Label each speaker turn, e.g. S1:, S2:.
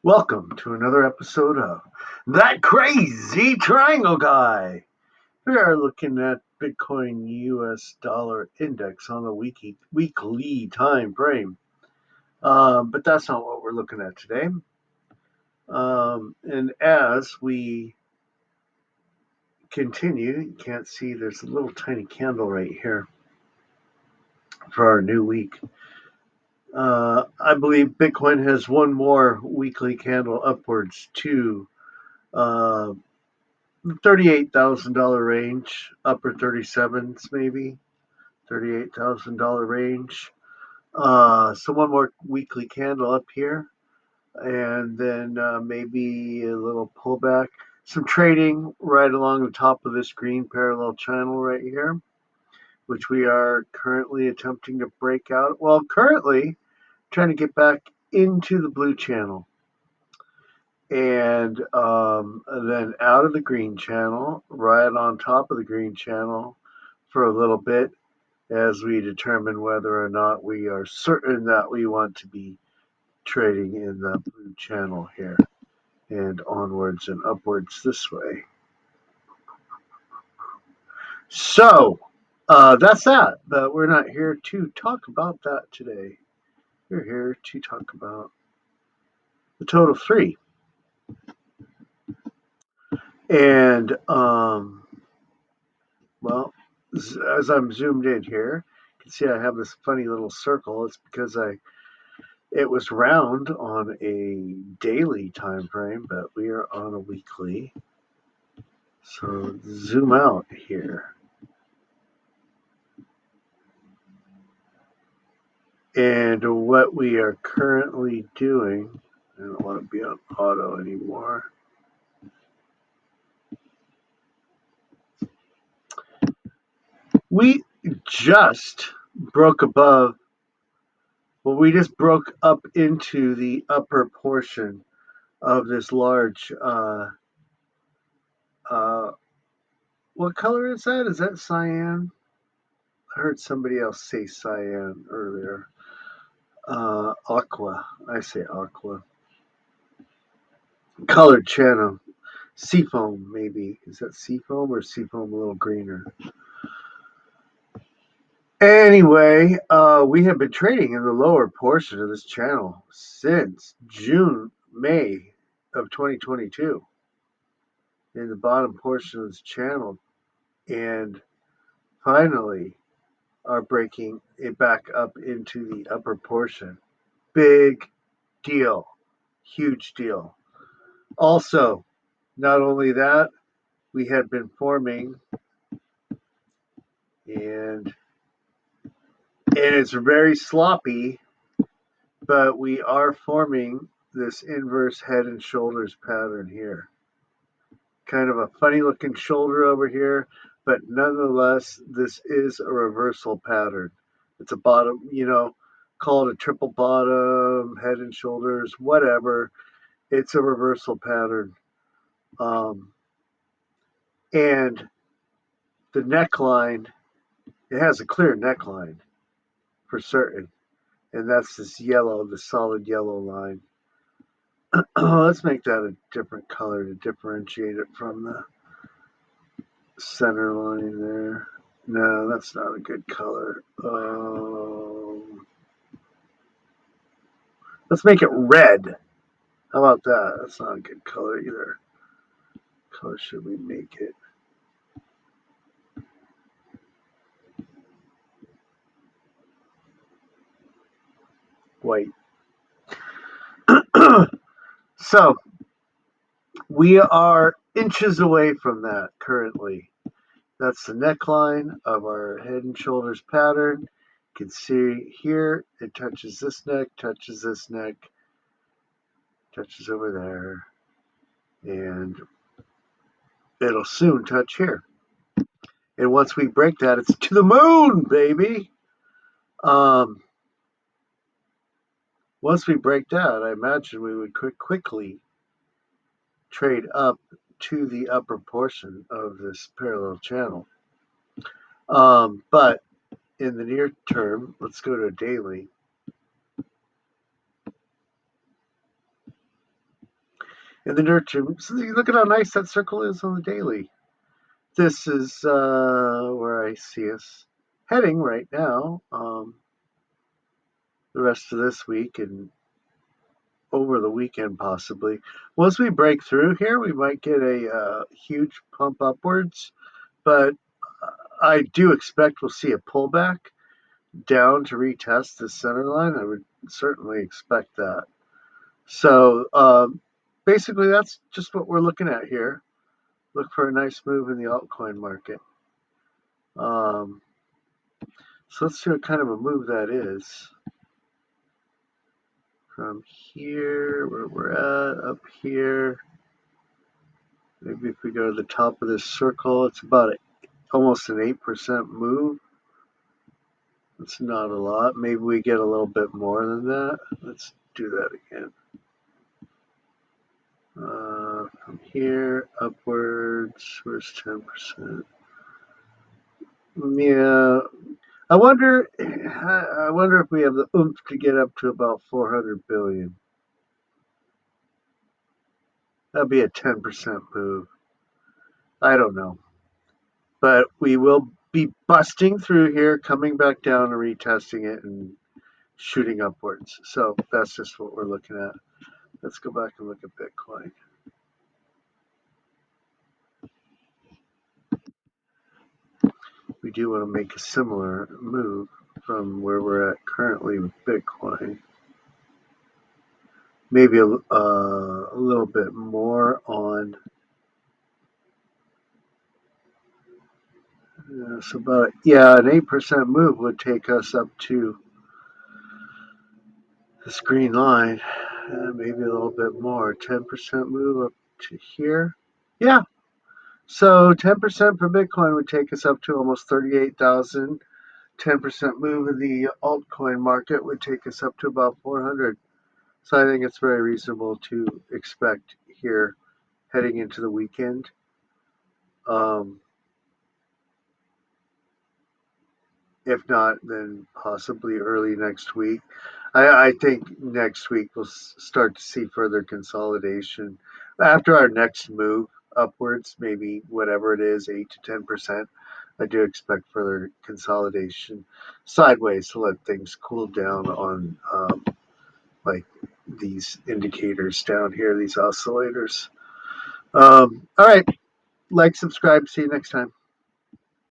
S1: Welcome to another episode of That Crazy Triangle Guy. We are looking at Bitcoin US dollar index on the weekly time frame. But that's not what we're looking at today. And as we continue, you can't see there's a little tiny candle right here for our new week. I believe Bitcoin has one more weekly candle upwards to uh, $38,000 range, upper 37s maybe, $38,000 range. So one more weekly candle up here, and then maybe a little pullback. Some trading right along the top of this green parallel channel right here, which we are currently attempting to break out. Well, currently trying to get back into the blue channel. And then out of the green channel, right on top of the green channel for a little bit as we determine whether or not we are certain that we want to be trading in the blue channel here and onwards and upwards this way. So that's that, but we're not here to talk about that today. We're here to talk about the total three. And well, as I'm zoomed in here, you can see I have this funny little circle. It's because it was round on a daily time frame, but we are on a weekly. So zoom out here. And what we are currently doing, I don't want to be on auto anymore. We just broke above, well, we just broke up into the upper portion of this large, uh, what color is that? Is that cyan? I heard somebody else say cyan earlier. Aqua. I say aqua. Colored channel. Seafoam, maybe. Is that seafoam or seafoam a little greener? Anyway, we have been trading in the lower portion of this channel since May of 2022 in the bottom portion of this channel, and finally are breaking it back up into the upper portion. Big deal. Huge deal. Also, not only that, we had been forming, and it's very sloppy, but we are forming this inverse head and shoulders pattern here. Kind of a funny looking shoulder over here, but nonetheless, this is a reversal pattern. It's a bottom, call it a triple bottom, head and shoulders, whatever. It's a reversal pattern. And the neckline, it has a clear neckline for certain. And that's this yellow, the solid yellow line. Let's make that a different color to differentiate it from the center line there. No, that's not a good color. Let's make it red. How about that? That's not a good color either. What color should we make it? White. So we are inches away from that currently. That's the neckline of our head and shoulders pattern. You can see here it touches this neck, touches this neck, touches over there, and it'll soon touch here. And once we break that, it's to the moon, baby. Um, Once we break that, I imagine we would quickly trade up to the upper portion of this parallel channel. But in the near term, let's go to daily. in the near term. So look at how nice that circle is on the daily. This is where I see us heading right now. The rest of this week and over the weekend, possibly. Once we break through here, we might get a huge pump upwards, but I do expect we'll see a pullback down to retest the center line. I would certainly expect that. So basically, that's just what we're looking at here. Look for a nice move in the altcoin market. Um, so let's see what kind of a move that is. From here, where we're at, up here. Maybe if we go to the top of this circle, it's about almost an 8% move. That's not a lot. Maybe we get a little bit more than that. Let's do that again. From here upwards, where's 10%? Yeah, I wonder. I wonder if we have the oomph to get up to about 400 billion. That'd be a 10% move. I don't know, but we will be busting through here, coming back down and retesting it and shooting upwards. So that's just what we're looking at. Let's go back and look at Bitcoin. We do want to make a similar move from where we're at currently with Bitcoin. Maybe a little bit more on. So about an 8% move would take us up to this green line, maybe a little bit more. 10% move up to here. Yeah. So 10% for Bitcoin would take us up to almost 38,000. 10% move in the altcoin market would take us up to about 400. So I think it's very reasonable to expect here heading into the weekend. If not, then possibly early next week. I think next week we'll start to see further consolidation. After our next move upwards, maybe whatever it is, 8 to 10%, I do expect further consolidation sideways to let things cool down on like these indicators down here, these oscillators. All right, like, subscribe, see you next time.